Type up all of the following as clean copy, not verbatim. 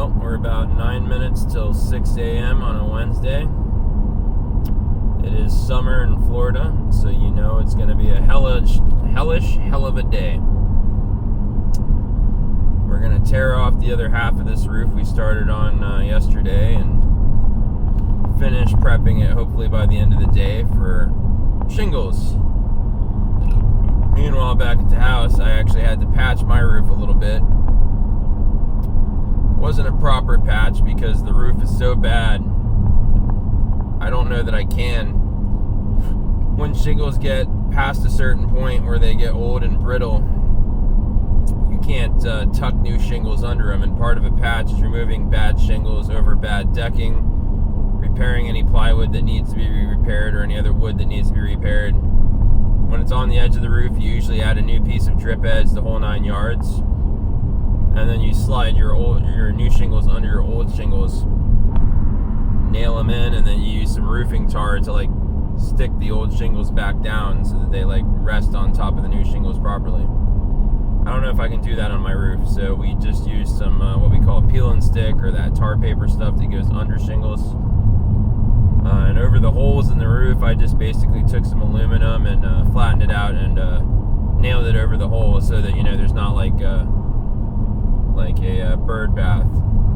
Well, we're about 9 minutes till 6 a.m. on a Wednesday. It is summer in Florida, so you know it's going to be a hell of a day. We're going to tear off the other half of this roof we started on yesterday and finish prepping it hopefully by the end of the day for shingles. Meanwhile, back at the house, I actually had to patch my roof a little bit. It wasn't a proper patch because the roof is so bad. I don't know that I can. When shingles get past a certain point where they get old and brittle, you can't tuck new shingles under them, and part of a patch is removing bad shingles over bad decking, repairing any plywood that needs to be repaired or any other wood that needs to be repaired. When it's on the edge of the roof, you usually add a new piece of drip edge, the whole 9 yards, and then you slide your new shingles under your old shingles, nail them in, and then you use some roofing tar to stick the old shingles back down so that they rest on top of the new shingles properly. I don't know if I can do that on my roof, so we just use some what we call a Feelin stick, or that tar paper stuff that goes under shingles. And over the holes in the roof, I just basically took some aluminum and flattened it out and nailed it over the hole so that there's not like a bird bath,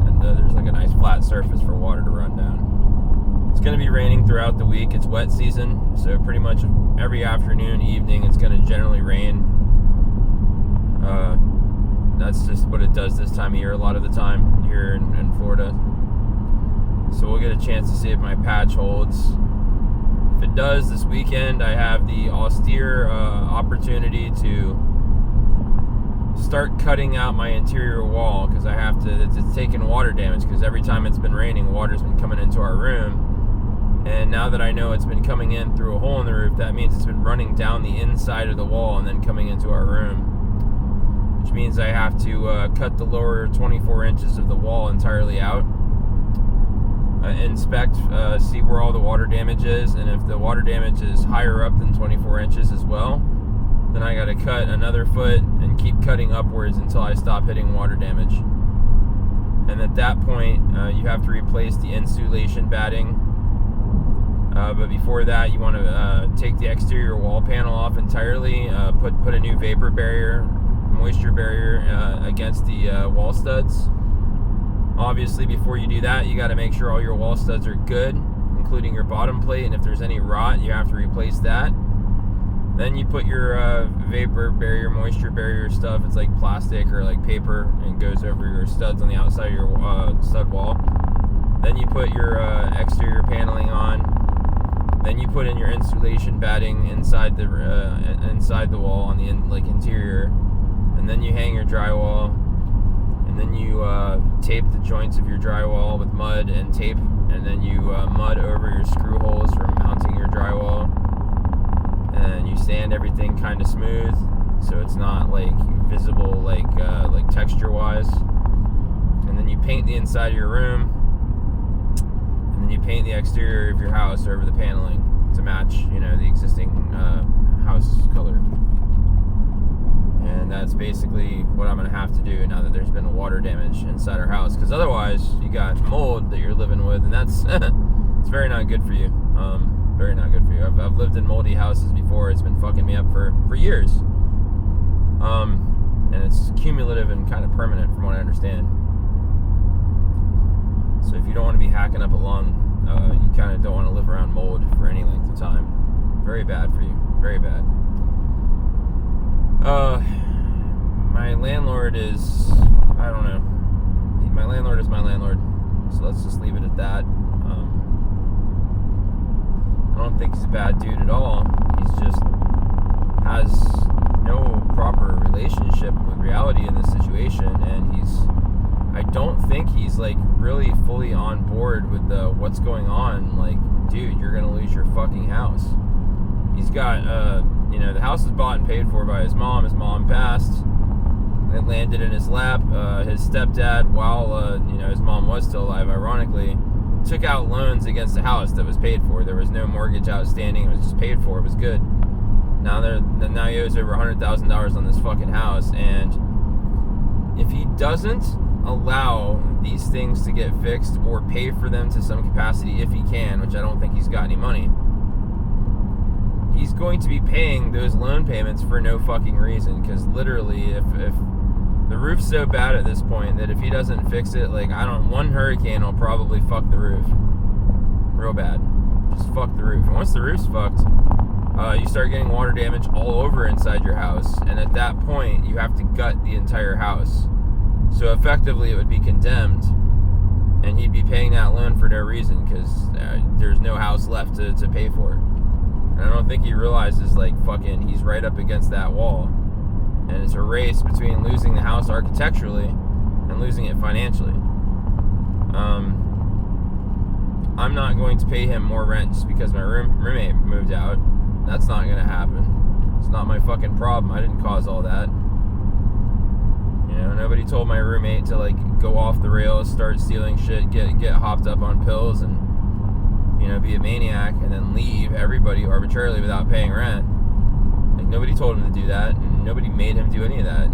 and there's a nice flat surface for water to run down. It's going to be raining throughout the week. It's wet season, so pretty much every afternoon, evening, it's going to generally rain. That's just what it does this time of year a lot of the time here in Florida. So we'll get a chance to see if my patch holds. If it does this weekend, I have the austere opportunity to start cutting out my interior wall, because I have to. It's taken water damage, because every time it's been raining, water's been coming into our room. And now that I know it's been coming in through a hole in the roof, that means it's been running down the inside of the wall and then coming into our room, which means I have to cut the lower 24 inches of the wall entirely out. Inspect, see where all the water damage is, and if the water damage is higher up than 24 inches as well, then I gotta cut another foot and keep cutting upwards until I stop hitting water damage. And at that point, you have to replace the insulation batting. But before that, you want to take the exterior wall panel off entirely, put a new vapor barrier, moisture barrier against the wall studs. Obviously, before you do that, you got to make sure all your wall studs are good, including your bottom plate, and if there's any rot, you have to replace that. Then you put your vapor barrier, moisture barrier stuff, it's like plastic or like paper, and it goes over your studs on the outside of your stud wall. Then you put your exterior paneling on. Then you put in your insulation batting inside the wall on the interior, and then you hang your drywall. And then you tape the joints of your drywall with mud and tape, and then you mud over your screw holes for mounting your drywall, and you sand everything kind of smooth so it's not visible texture wise. And then you paint the inside of your room, and then you paint the exterior of your house over the paneling to match the existing house color. And that's basically what I'm going to have to do now that there's been water damage inside our house. Because otherwise, you got mold that you're living with, and that's it's very not good for you. Very not good for you. I've lived in moldy houses before. It's been fucking me up for years. And it's cumulative and kind of permanent from what I understand. So if you don't want to be hacking up a lung, you kind of don't want to live around mold for any length of time. Very bad for you. Very bad. My landlord is, I don't know. My landlord is my landlord. So let's just leave it at that. I don't think he's a bad dude at all. He's just has no proper relationship with reality in this situation, and I don't think he's really fully on board with what's going on. Dude, you're gonna lose your fucking house. He's got, the house was bought and paid for by his mom. His mom passed. It landed in his lap. His stepdad, while, his mom was still alive, ironically, took out loans against the house that was paid for. There was no mortgage outstanding. It was just paid for. It was good. Now he owes over $100,000 on this fucking house. And if he doesn't allow these things to get fixed or pay for them to some capacity if he can, which I don't think he's got any money, he's going to be paying those loan payments for no fucking reason. Because literally, if the roof's so bad at this point that if he doesn't fix it, like, one hurricane will probably fuck the roof real bad. Just fuck the roof. And once the roof's fucked, you start getting water damage all over inside your house, and at that point you have to gut the entire house. So effectively it would be condemned, and he'd be paying that loan for no reason, because there's no house left to pay for. And I don't think he realizes, like, fucking he's right up against that wall, and it's a race between losing the house architecturally and losing it financially. I'm not going to pay him more rent just because my roommate moved out. That's not going to happen. It's not my fucking problem. I didn't cause all that. You know, nobody told my roommate to, like, go off the rails, start stealing shit, get hopped up on pills, and, you know, be a maniac, and then leave everybody arbitrarily without paying rent. Like, nobody told him to do that, and nobody made him do any of that.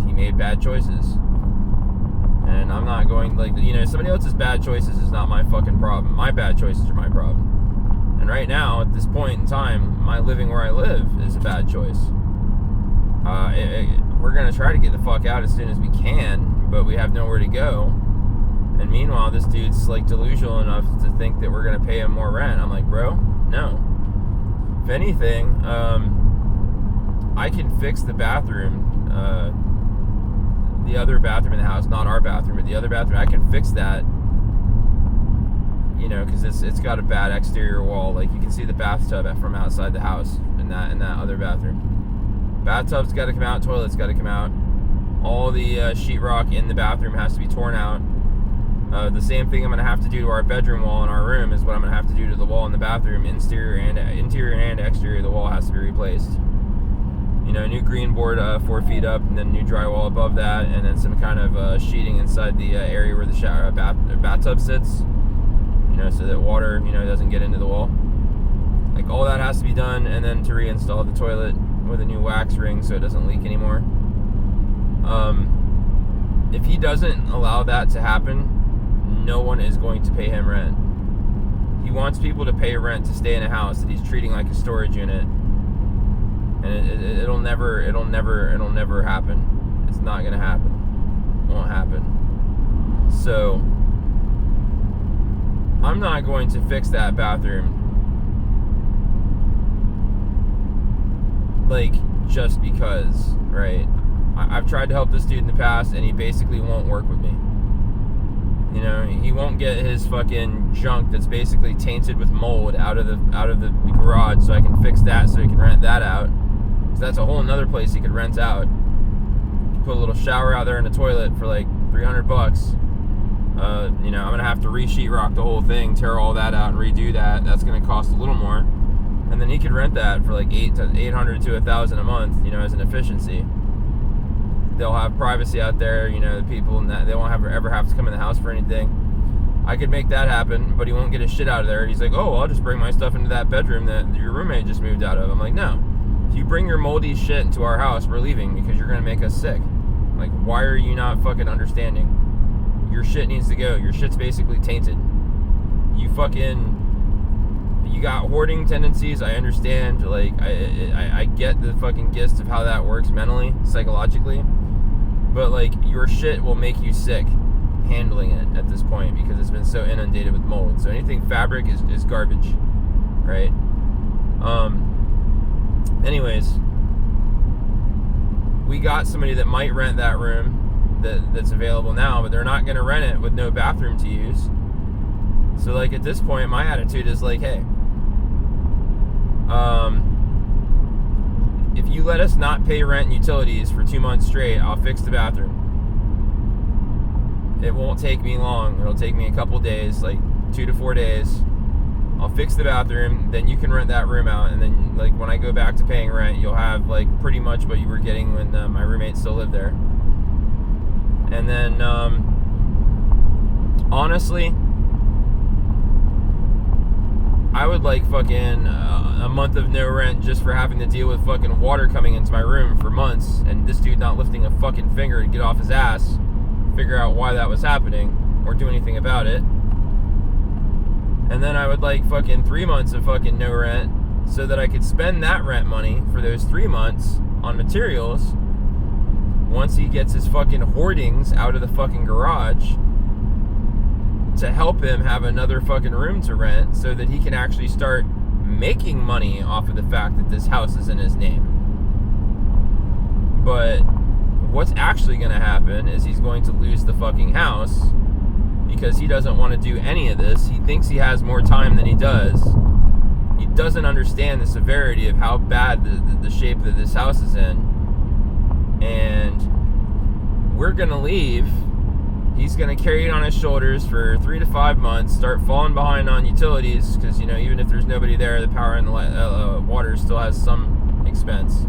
He made bad choices. And I'm not going, like, you know, somebody else's bad choices is not my fucking problem. My bad choices are my problem. And right now, at this point in time, my living where I live is a bad choice. We're going to try to get the fuck out as soon as we can, but we have nowhere to go. And meanwhile, this dude's, like, delusional enough to think that we're going to pay him more rent. I'm like, bro, no. If anything, I can fix the bathroom, the other bathroom in the house, not our bathroom, but the other bathroom. I can fix that, you know, because it's got a bad exterior wall. Like, you can see the bathtub from outside the house in that other bathroom. Bathtub's got to come out, toilet's got to come out. All the sheetrock in the bathroom has to be torn out. The same thing I'm going to have to do to our bedroom wall in our room is what I'm going to have to do to the wall in the bathroom. Interior and exterior, the wall has to be replaced. You know, new green board 4 feet up, and then new drywall above that, and then some kind of sheeting inside the area where the shower bathtub sits. You know, so that water, you know, doesn't get into the wall. Like, all that has to be done, and then to reinstall the toilet with a new wax ring so it doesn't leak anymore. If he doesn't allow that to happen, no one is going to pay him rent. He wants people to pay rent to stay in a house that he's treating like a storage unit. And it'll never happen. It's not gonna happen. It won't happen. So I'm not going to fix that bathroom, like, just because, right? I've tried to help this dude in the past, and he basically won't work with me. You know, he won't get his fucking junk that's basically tainted with mold out of the garage, so I can fix that, so he can rent that out. So that's a whole another place he could rent out. Put a little shower out there and a toilet for like $300. You know, I'm gonna have to re-sheetrock the whole thing, tear all that out, and redo that. That's gonna cost a little more, and then he could rent that for like $800 to $1,000 a month. You know, as an efficiency. They'll have privacy out there. You know, the people, and that they won't ever have to come in the house for anything. I could make that happen, but he won't get his shit out of there. He's like, oh, well, I'll just bring my stuff into that bedroom that your roommate just moved out of. I'm like, no. If you bring your moldy shit into our house, we're leaving because you're going to make us sick. Like, why are you not fucking understanding? Your shit needs to go. Your shit's basically tainted. You got hoarding tendencies. I understand. Like, I get the fucking gist of how that works mentally, psychologically. But, like, your shit will make you sick handling it at this point because it's been so inundated with mold. So anything fabric is garbage, right? Anyways, we got somebody that might rent that room that's available now, but they're not going to rent it with no bathroom to use. So, like, at this point, my attitude is like, hey, if you let us not pay rent and utilities for 2 months straight, I'll fix the bathroom. It won't take me long. It'll take me a couple days, like 2 to 4 days. I'll fix the bathroom, then you can rent that room out, and then, like, when I go back to paying rent, you'll have, like, pretty much what you were getting when my roommate still lived there. And then, honestly, I would like fucking a month of no rent just for having to deal with fucking water coming into my room for months, and this dude not lifting a fucking finger to get off his ass, figuring figure out why that was happening or do anything about it. And then I would like fucking 3 months of fucking no rent so that I could spend that rent money for those 3 months on materials once he gets his fucking hoardings out of the fucking garage, to help him have another fucking room to rent so that he can actually start making money off of the fact that this house is in his name. But what's actually going to happen is he's going to lose the fucking house because he doesn't want to do any of this. He thinks he has more time than he does. He doesn't understand the severity of how bad the shape that this house is in. And we're going to leave. He's going to carry it on his shoulders for 3 to 5 months, start falling behind on utilities, because, you know, even if there's nobody there, the power and the water still has some expense.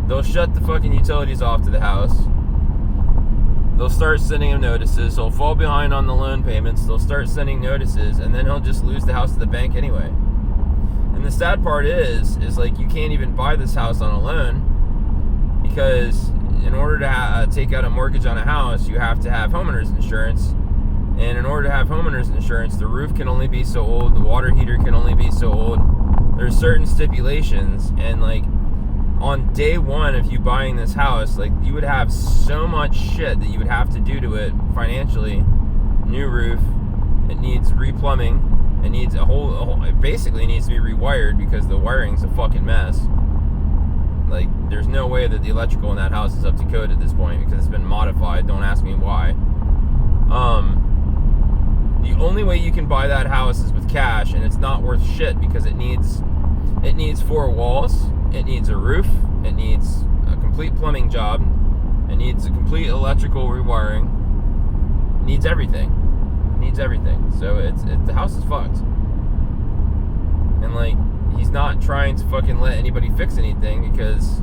They'll shut the fucking utilities off to the house. They'll start sending him notices. He'll fall behind on the loan payments. They'll start sending notices, and then he'll just lose the house to the bank anyway. And the sad part is like, you can't even buy this house on a loan, because in order to take out a mortgage on a house, you have to have homeowner's insurance. And in order to have homeowner's insurance, the roof can only be so old, the water heater can only be so old. There's certain stipulations, and like on day one of you buying this house, like you would have so much shit that you would have to do to it financially. New roof, it needs replumbing, it needs it basically needs to be rewired because the wiring's a fucking mess. Like, there's no way that the electrical in that house is up to code at this point because it's been modified. Don't ask me why. The only way you can buy that house is with cash, and it's not worth shit because it needs 4 walls, it needs a roof, it needs a complete plumbing job, it needs a complete electrical rewiring, it needs everything. It needs everything. So the house is fucked. And like, he's not trying to fucking let anybody fix anything because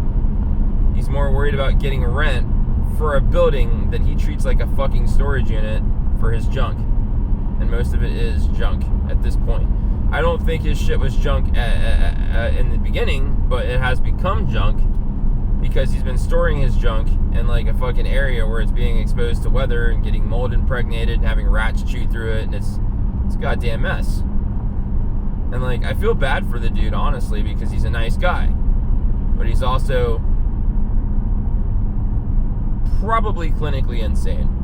he's more worried about getting rent for a building that he treats like a fucking storage unit for his junk. And most of it is junk at this point. I don't think his shit was junk in the beginning, but it has become junk because he's been storing his junk in like a fucking area where it's being exposed to weather and getting mold impregnated and having rats chew through it, and it's a goddamn mess. And like, I feel bad for the dude, honestly, because he's a nice guy, but he's also probably clinically insane.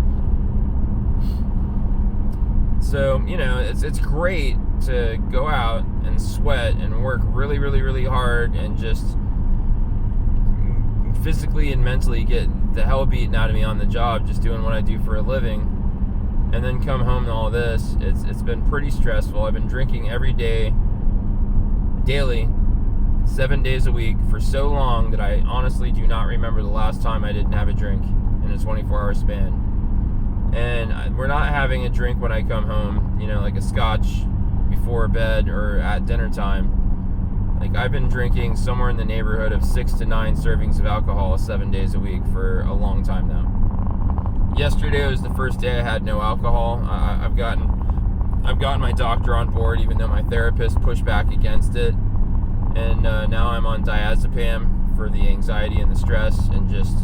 So, you know, it's great to go out and sweat and work really, really, really hard and just physically and mentally get the hell beaten out of me on the job just doing what I do for a living, and then come home to all this. It's been pretty stressful. I've been drinking every day, daily, 7 days a week for so long that I honestly do not remember the last time I didn't have a drink in a 24-hour span. And we're not having a drink when I come home, you know, like a scotch before bed or at dinner time. Like, I've been drinking somewhere in the neighborhood of 6 to 9 servings of alcohol 7 days a week for a long time now. Yesterday was the first day I had no alcohol. I've gotten my doctor on board, even though my therapist pushed back against it. And now I'm on diazepam for the anxiety and the stress and just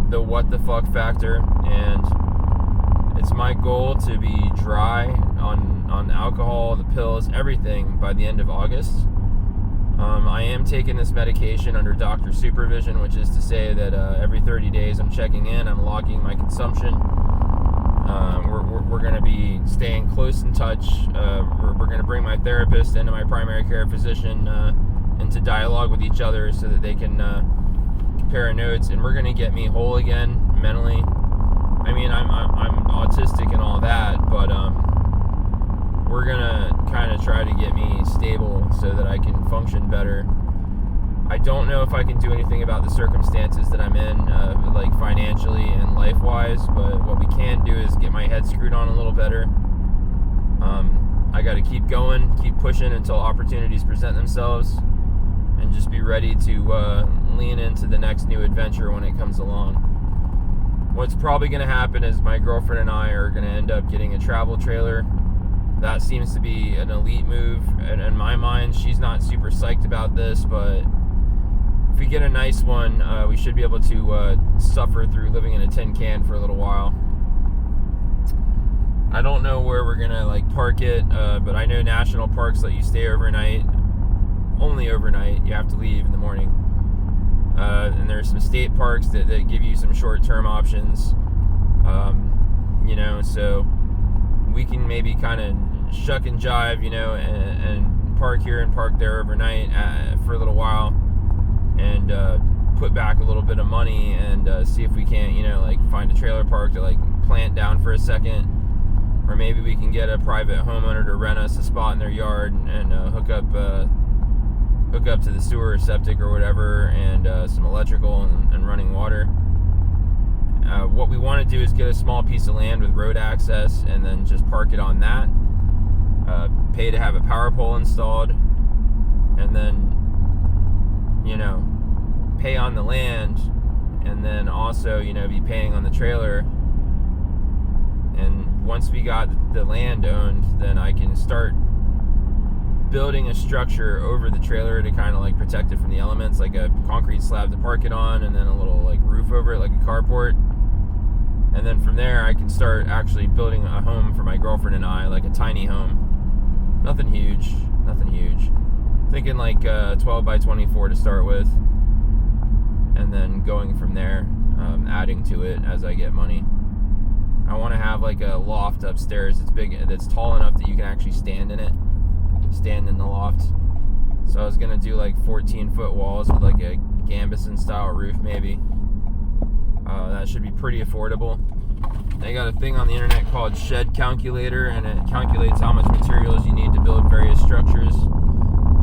the what the fuck factor. And it's my goal to be dry on alcohol, the pills, everything by the end of August. I am taking this medication under doctor supervision, which is to say that every 30 days I'm checking in, I'm logging my consumption. We're going to be staying close in touch. We're going to bring my therapist and my primary care physician into dialogue with each other so that they can compare notes, and we're going to get me whole again mentally. I mean, I'm autistic and all that, but we're going to kind of try to get me stable so that I can function better. I don't know if I can do anything about the circumstances that I'm in, like financially and life-wise, but what we can do is get my head screwed on a little better. I got to keep going, keep pushing until opportunities present themselves, and just be ready to lean into the next new adventure when it comes along. What's probably going to happen is my girlfriend and I are going to end up getting a travel trailer. That seems to be an elite move, and in my mind, she's not super psyched about this, but we get a nice one, we should be able to suffer through living in a tin can for a little while. I don't know where we're gonna like park it, but I know national parks let you stay overnight. Only overnight. You have to leave in the morning. And there's some state parks that give you some short-term options. So we can maybe kind of shuck and jive, and park here and park there overnight for a little while, and put back a little bit of money and see if we can't, find a trailer park to plant down for a second, or maybe we can get a private homeowner to rent us a spot in their yard and hook up to the sewer or septic or whatever, and some electrical and running water. What we want to do is get a small piece of land with road access and then just park it on that. Pay to have a power pole installed, and then pay on the land, and then also be paying on the trailer. And once we got the land owned, then I can start building a structure over the trailer to kind of protect it from the elements, like a concrete slab to park it on, and then a little roof over it, like a carport. And then from there I can start actually building a home for my girlfriend and I, like a tiny home. Nothing huge. Thinking 12 by 24 to start with, and then going from there, adding to it as I get money. I want to have a loft upstairs that's big, that's tall enough that you can actually stand in the loft. So I was gonna do 14-foot walls with a Gambison style roof maybe. That should be pretty affordable. They got a thing on the internet called Shed Calculator, and it calculates how much materials you need to build various structures.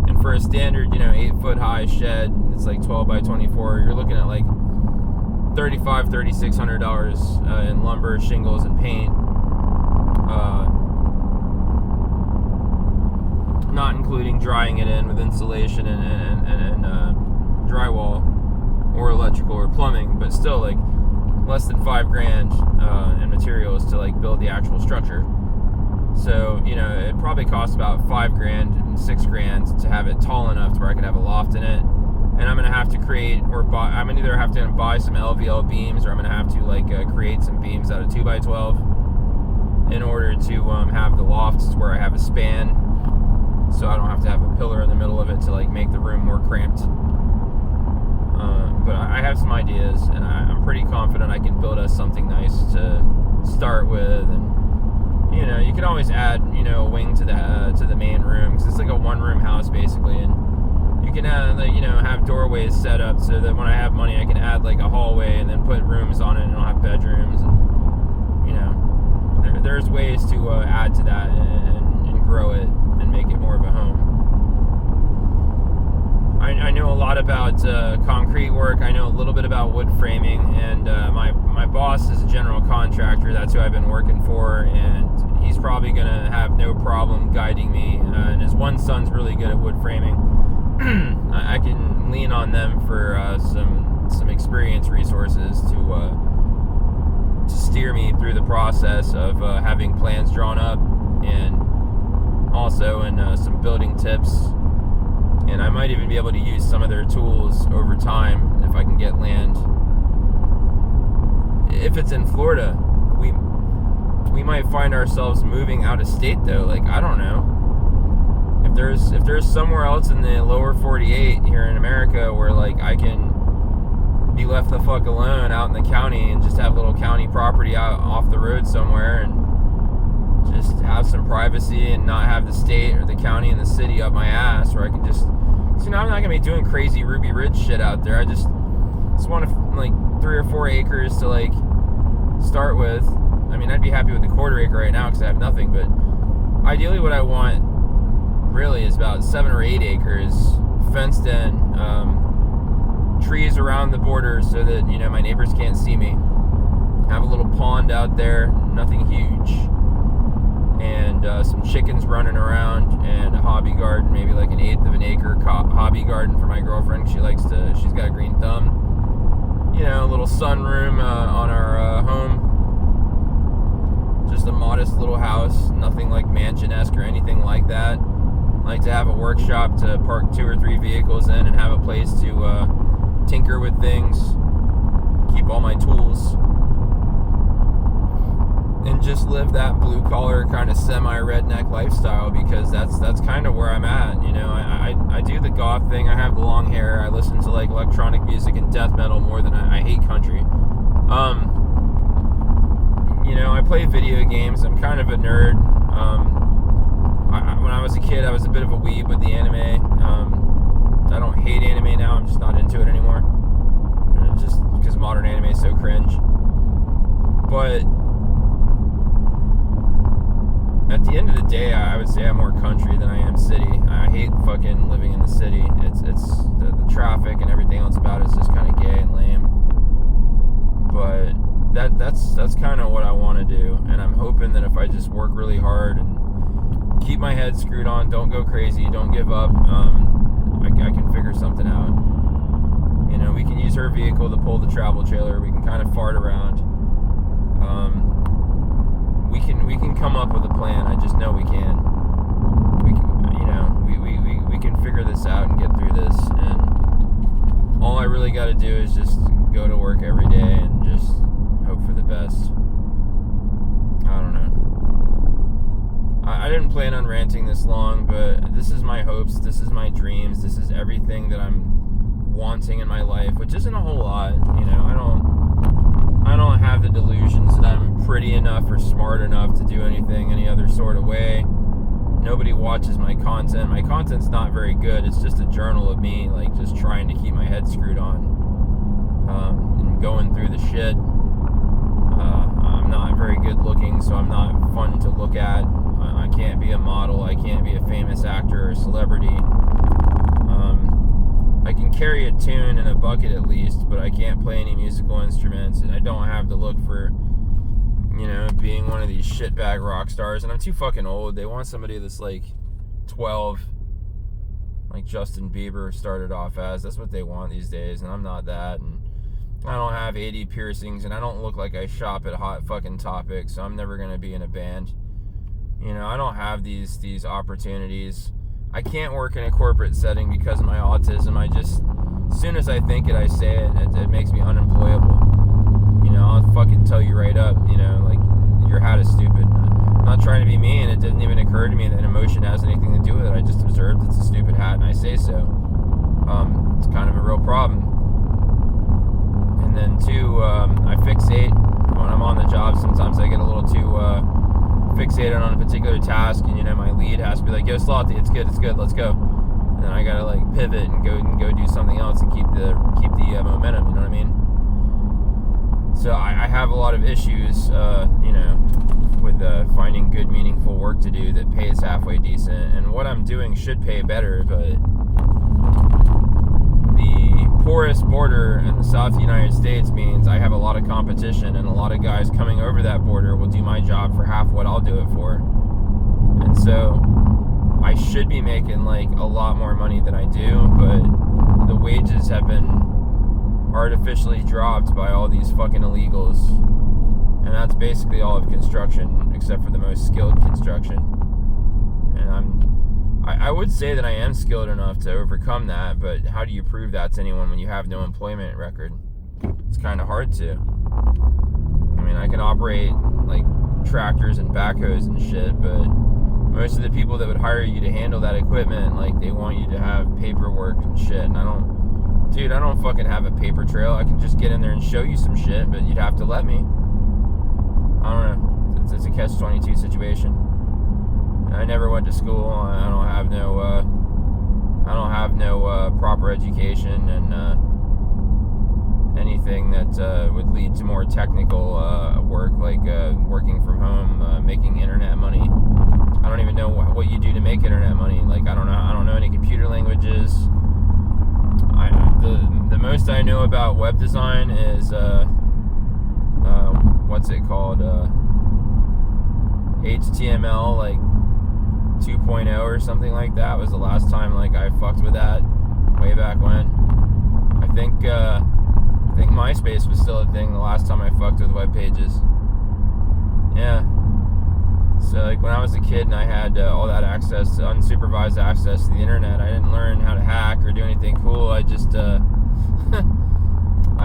And for a standard 8-foot high shed, it's 12 by 24, you're looking at $3,600 in lumber, shingles, and paint, not including drying it in with insulation and drywall or electrical or plumbing, but still less than $5,000 in materials to build the actual structure. So it probably costs about $5,000 and $6,000 to have it tall enough to where I could have a loft in it. And I'm gonna have to create I'm gonna either have to buy some LVL beams, or I'm gonna have to create some beams out of 2x12 in order to have the lofts where I have a span, so I don't have to have a pillar in the middle of it to make the room more cramped. But I have some ideas, and I'm pretty confident I can build us something nice to start with. And you can always add a wing to the main room, because it's a one-room house basically, and you can have doorways set up so that when I have money I can add a hallway and then put rooms on it, and I'll have bedrooms, and there's ways to add to that and grow it and make it more of a home. I know a lot about concrete work. I know a little bit about wood framing, and my boss is a general contractor. That's who I've been working for, and he's probably gonna have no problem guiding me, and his one son's really good at wood framing. I can lean on them for some experience resources to steer me through the process of having plans drawn up, and also in some building tips. And I might even be able to use some of their tools over time if I can get land. If it's in Florida, we might find ourselves moving out of state though. I don't know. If there's somewhere else in the lower 48 here in America where I can be left the fuck alone out in the county and just have little county property out off the road somewhere, and just have some privacy and not have the state or the county and the city up my ass, where I can just, I'm not gonna be doing crazy Ruby Ridge shit out there. I just want 3 or 4 acres to start with. I mean, I'd be happy with a 1/4 acre right now because I have nothing, but ideally what I want really is about 7 or 8 acres fenced in, trees around the border so that my neighbors can't see me. Have a little pond out there, nothing huge, and some chickens running around, and a hobby garden, maybe 1/8 of an acre hobby garden for my girlfriend. She's got a green thumb. A little sunroom on our home. Just a modest little house, nothing mansion-esque or anything like that. Like to have a workshop to park 2 or 3 vehicles in, and have a place to tinker with things, keep all my tools, and just live that blue collar kind of semi redneck lifestyle, because that's kind of where I'm at. You know, I do the goth thing. I have the long hair. I listen to like electronic music and death metal more than I hate country. You know, I play video games. I'm kind of a nerd. When I was a kid, I was a bit of a weeb with the anime. I don't hate anime now. I'm just not into it anymore. Just because modern anime is so cringe. But at the end of the day, I would say I'm more country than I am city. I hate fucking living in the city. It's the traffic and everything else about it is just kind of gay and lame. But that's kind of what I want to do, and I'm hoping that if I just work really hard and keep my head screwed on, don't go crazy, don't give up, I can figure something out. You know, we can use her vehicle to pull the travel trailer. We can kind of fart around. We can come up with a plan. I just know we can. We can figure this out and get through this. And all I really got to do is just go to work every day and just hope for the best. I don't know. I didn't plan on ranting this long, but this is my hopes. This is my dreams. This is everything that I'm wanting in my life, which isn't a whole lot. You know, I don't have the delusions that I'm pretty enough or smart enough to do anything any other sort of way. Nobody watches my content. My content's not very good. It's just a journal of me, like, just trying to keep my head screwed on, and going through the shit. I'm not very good looking, so I'm not fun to look at. I can't be a model. I can't be a famous actor or celebrity. I can carry a tune in a bucket at least, but I can't play any musical instruments, and I don't have to look for, you know, being one of these shitbag rock stars. And I'm too fucking old. They want somebody that's like 12, like Justin Bieber started off as. That's what they want these days, and I'm not that. And I don't have 80 piercings, and I don't look like I shop at Hot Fucking Topic, so I'm never gonna be in a band. You know, I don't have these opportunities. I can't work in a corporate setting because of my autism. As soon as I think it, I say it. It makes me unemployable. You know, I'll fucking tell you right up, you know, like, your hat is stupid. I'm not trying to be mean. It didn't even occur to me that emotion has anything to do with it. I just observed it's a stupid hat, and I say so. It's kind of a real problem. And then, two, I fixate when I'm on the job. Sometimes I get a little too fixated on a particular task, and, you know, my lead has to be like, yo, Slothy, it's good, let's go. And then I gotta, like, pivot and go do something else and keep the momentum, you know what I mean? So I have a lot of issues, you know, with finding good, meaningful work to do that pays halfway decent. And what I'm doing should pay better, but the porous border in the South United States means I have a lot of competition, and a lot of guys coming over that border will do my job for half what I'll do it for. And so I should be making, like, a lot more money than I do, but the wages have been artificially dropped by all these fucking illegals, and that's basically all of construction except for the most skilled construction. And I would say that I am skilled enough to overcome that, but how do you prove that to anyone when you have no employment record? It's kind of hard to. I mean, I can operate, like, tractors and backhoes and shit, but most of the people that would hire you to handle that equipment, like, they want you to have paperwork and shit, and I don't fucking have a paper trail. I can just get in there and show you some shit, but you'd have to let me. I don't know. It's a catch-22 situation. I never went to school. I don't have no proper education, and anything that would lead to more technical work, like working from home, making internet money. I don't even know what you do to make internet money. Like, I don't know any computer languages. The most I know about web design is what's it called? HTML, like 2.0 or something like that was the last time, like, I fucked with that, way back when. I think MySpace was still a thing the last time I fucked with web pages. Yeah. So, like, when I was a kid and I had all that access, unsupervised access to the internet, I didn't learn how to hack or do anything cool. I just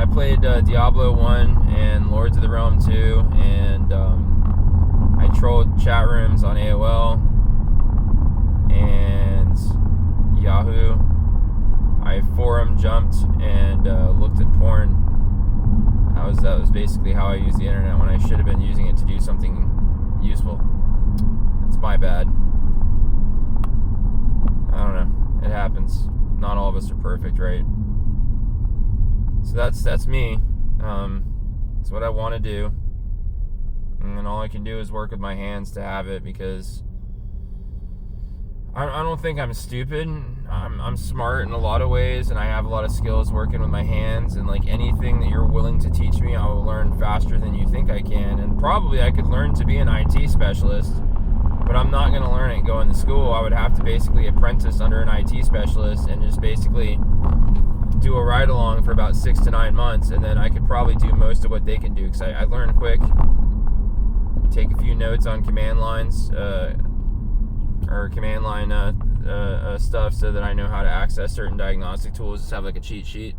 I played Diablo 1 and Lords of the Realm 2, and I trolled chat rooms on AOL and Yahoo. I forum jumped and looked at porn. That was basically how I used the internet when I should have been using it to do something useful. It's my bad. I don't know. It happens. Not all of us are perfect, right? So that's me. It's what I want to do, and all I can do is work with my hands to have it, because I don't think I'm stupid. I'm smart in a lot of ways, and I have a lot of skills working with my hands, and like anything that you're willing to teach me, I will learn faster than you think I can. And probably I could learn to be an IT specialist, but I'm not going to learn it going to school. I would have to basically apprentice under an IT specialist and just basically do a ride along for about 6 to 9 months, and then I could probably do most of what they can do, because I learn quick, take a few notes on command lines, or command line stuff, so that I know how to access certain diagnostic tools. Just have like a cheat sheet,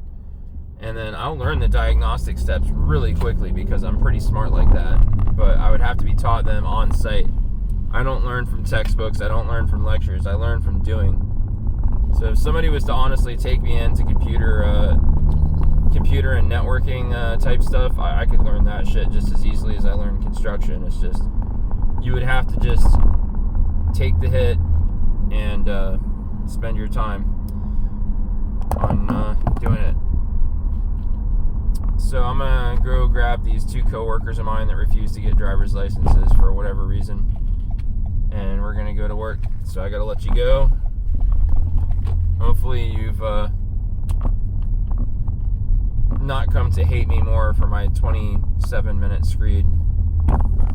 and then I'll learn the diagnostic steps really quickly because I'm pretty smart like that. But I would have to be taught them on site. I don't learn from textbooks, I don't learn from lectures, I learn from doing. So if somebody was to honestly take me into computer and networking type stuff, I could learn that shit just as easily as I learned construction. It's just, you would have to just take the hit and spend your time on doing it. So I'm gonna go grab these 2 coworkers of mine that refuse to get driver's licenses for whatever reason, and we're gonna go to work. So I gotta let you go. Hopefully you've not come to hate me more for my 27-minute screed.